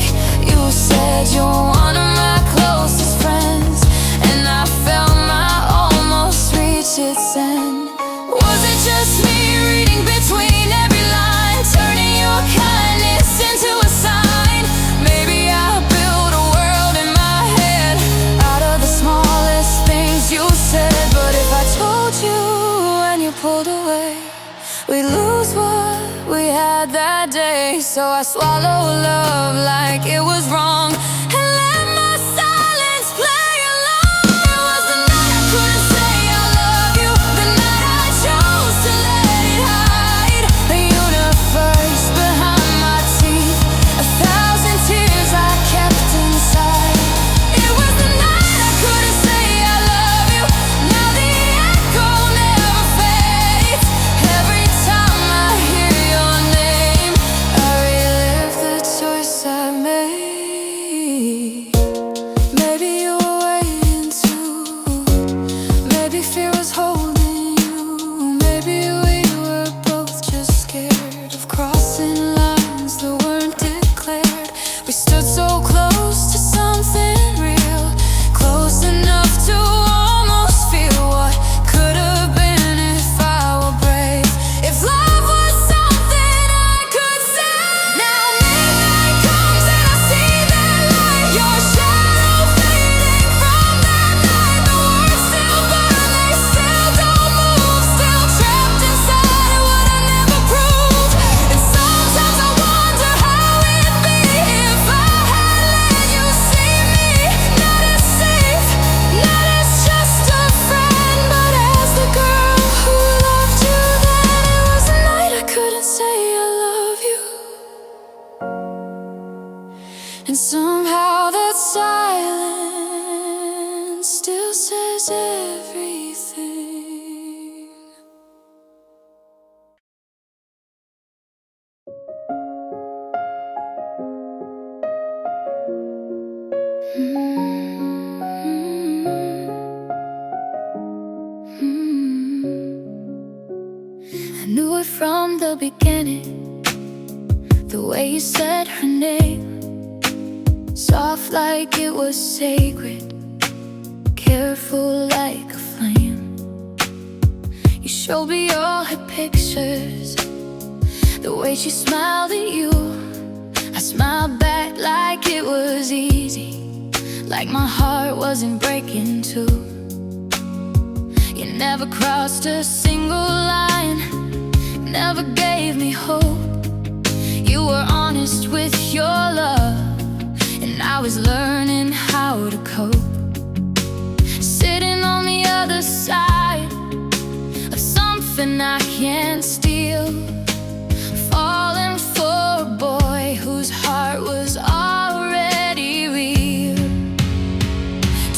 You said you're one of my closest friends, and I felt my almost reach its end. Was it just me reading between every line, turning your kindness into a sign? Maybe I built a world in my head out of the smallest things you said. But if I told you when you pulled away, we'd lose what we had that day. So I swallowed love like it was wrong and let my silence play along. It was the night I couldn't say I love you, the night I chose to let it hide. The universe behind my teeth, 1,000 tears I kept inside. It was the night I couldn't say I love you, now the echo never fades. Every time I hear your name, I relive the choice I made. was everything. I knew it from the beginning, the way you said her name, soft like it was sacred, careful like a flame. You showed me all her pictures, the way she smiled at you. I smiled back like it was easy, like my heart wasn't breaking too. You never crossed a single line, never gave me hope. You were honest with your love, and I was learning how to cope. Sitting on the other side of something I can't steal, falling for a boy whose heart was already real.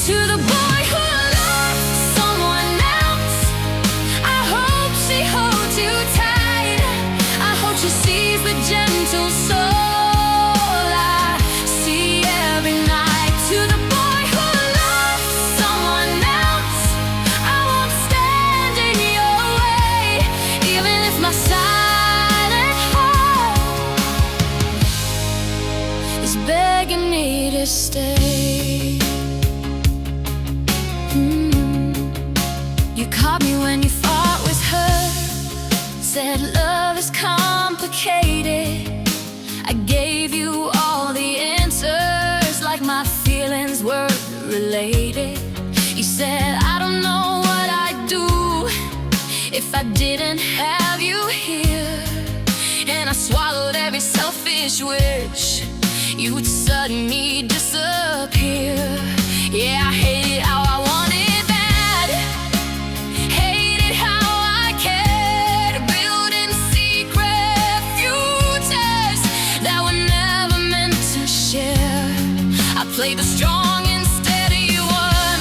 To the boy who loves someone else, I hope she holds you tight. I hope she sees the gentle soul I see every night. To the boy who loves someone else, I won't stand in your way, even if my silent heart is begging me to stay. You caught me when you fought with her, said love is complicated. I gave you all the answers, like my feelings were related. You said I don't know what I'd do if I didn't have you here, and I swallowed every selfish wish you would suddenly disappear. Yeah, I hated how I wanted that, hated how I cared, building secret futures that were never meant to share. I played the strong instead of you won,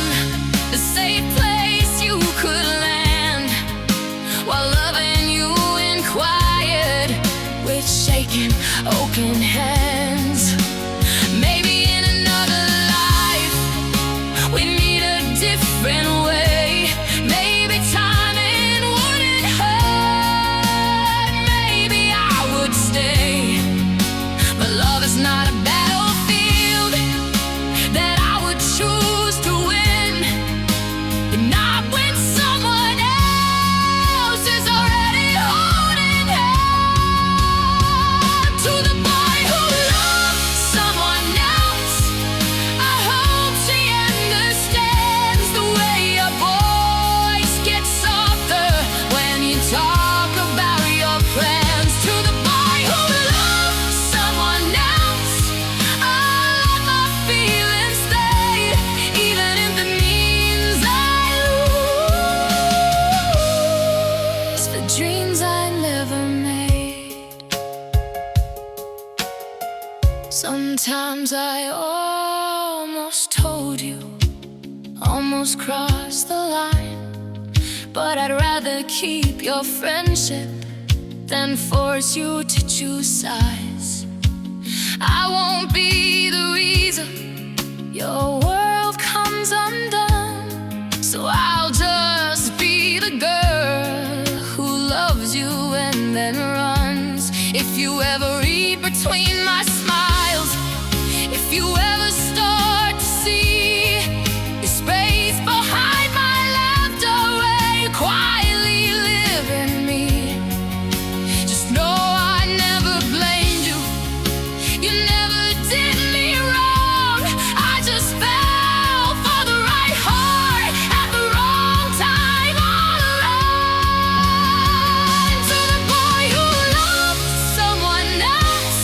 the safe place you could land, while loving you in quiet with shaking, open hands. Maybe in another life we meet a different way. Maybe timing wouldn't hurt, maybe I would stay. But love is not a battlefield that I would choose to win, and not when someone else is already holding hand. To the boy who loves someone else, I hope she understands the way your voice gets softer when you talk about your plans. To the boy who loves someone else, I let my feelings stay, even if it means I lose the dreams I never made. Sometimes I almost told you, almost crossed the line, but I'd rather keep your friendship than force you to choose sides. I won't be the reason your world comes undone, so I'll just be the girl who loves you and then runs. If you ever read between my smiles, if you ever start to see the space behind my laughter where you quietly live in me, just know I never blamed you. You never did me wrong. I just fell for the right heart at the wrong time all around. To the boy who loves someone else,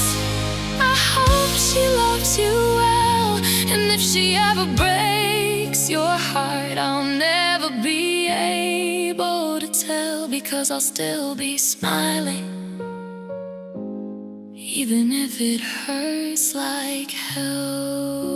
I hope she loves you well, and if she ever breaks your heart, I'll never be able to tell, because I'll still be smiling, even if it hurts like hell.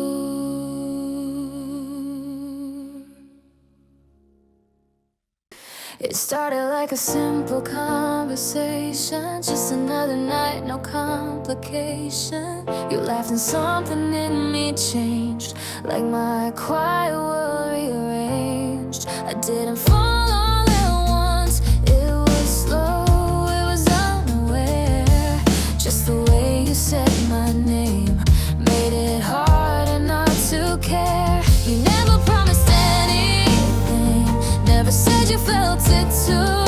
It started like a simple conversation, just another night, no complication. You laughed and something in me changed, like my quiet world rearranged. I didn't fall all at once, it was slow, it was unaware. Just the way you said my name made it harder not to care. You never promised anything, never said you felt it too.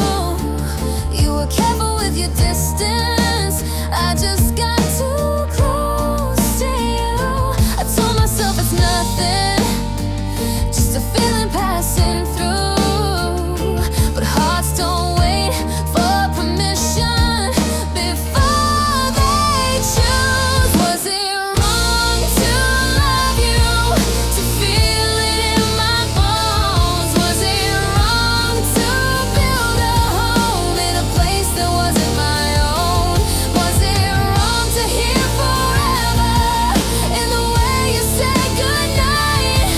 You were careful with your distance, I just got too close to you. I told myself it's nothing, just a feeling passing through. But hearts don't wait for permission before they choose. Was it wrong to love you, to feel it in my bones? Was it wrong to build a home in a place that wasn't my own? Was it wrong to hear forever in the way you said goodnight?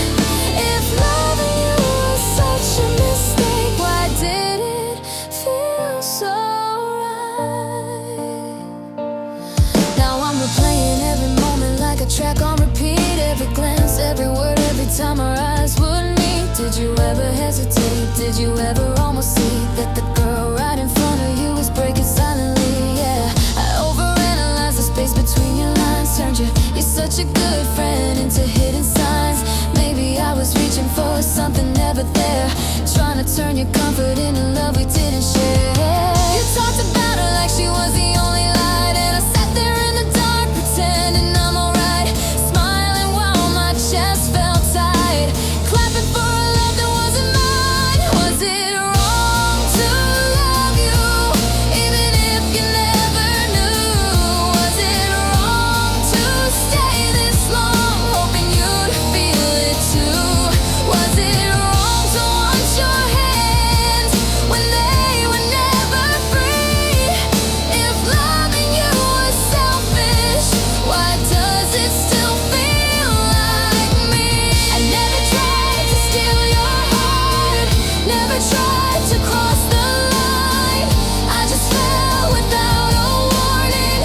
If loving you was such a mistake, why did it feel so right? Now I'm replaying every moment like a track on repeat. Every glance, every word, every time our eyes would meet. Did you ever hesitate? Did you ever almost see that the girl right in front of you was breaking silently? Yeah, I overanalyzed the space between your lines, turned you, you're such a good friend, into hidden signs. Maybe I was reaching for something never there, trying to turn your comfort into love we didn't share. You talked about her like she was the only light, and I sat there in the dark pretending I'm alright, smiling while my chest felt tight, clapping for a love that wasn't mine. Was it wrong to love you, even if you never knew? Was it wrong to stay this long, hoping you'd feel it too? Was it wrong to want your hands when they were never free? If loving you was selfish, why does it still feel like me? I never tried to steal your heart, never tried to cross the line. I just fell without a warning,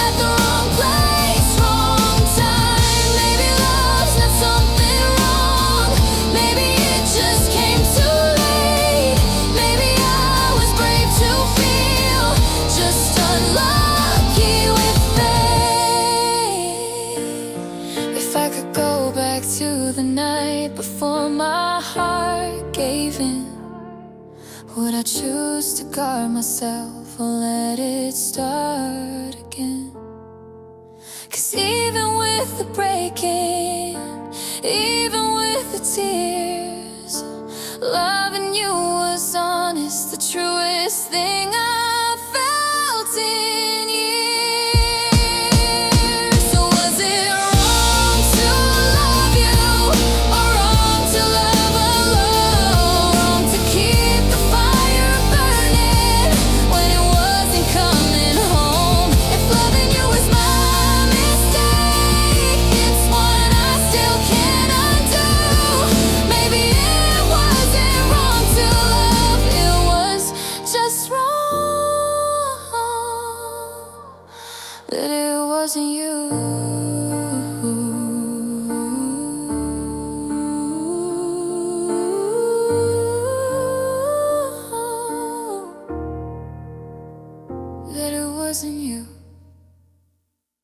at the wrong place, wrong time. Maybe love's not something wrong, maybe it just came too late. Maybe I was brave to feel, just unlucky with fate. If I could go back to the night before my heart gave in, would I choose to guard myself or let it start again? 'Cause even with the breaking, even with